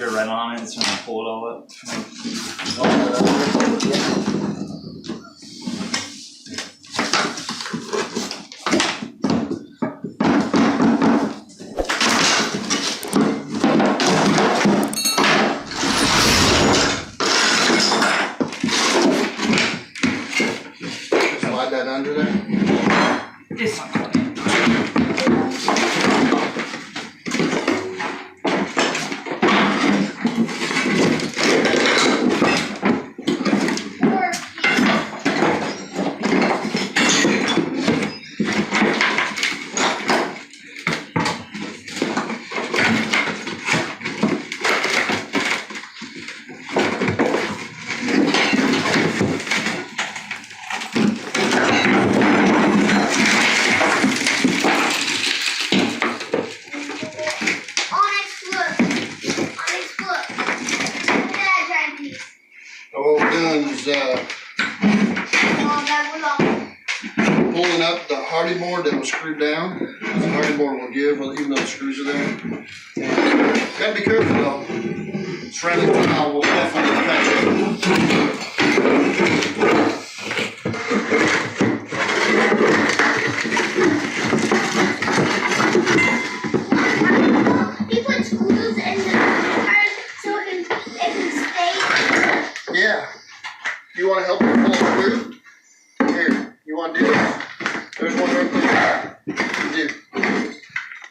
Right on it, it's trying to pull it all up. Slide that under there. It's not going What we're doing is pulling up the hardy board that was screwed down. The hardy board will give, even though the screws are there. And gotta be careful though. Ceramic tile will definitely catch it. He put screws in the card so it can stay. Yeah. You want to help me pull a screw? Here. You want to do this? There's one right there. You do.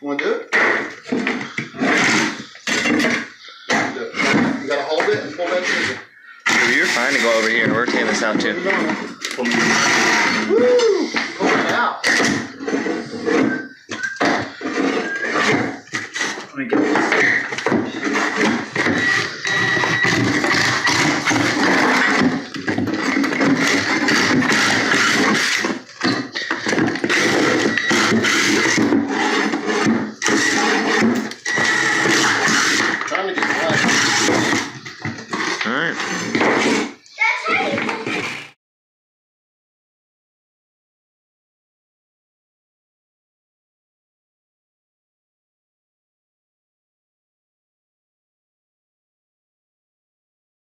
You want to do it? Do it. You got to hold it and pull that trigger. You're fine to go over here. We're taking this out too. Woo!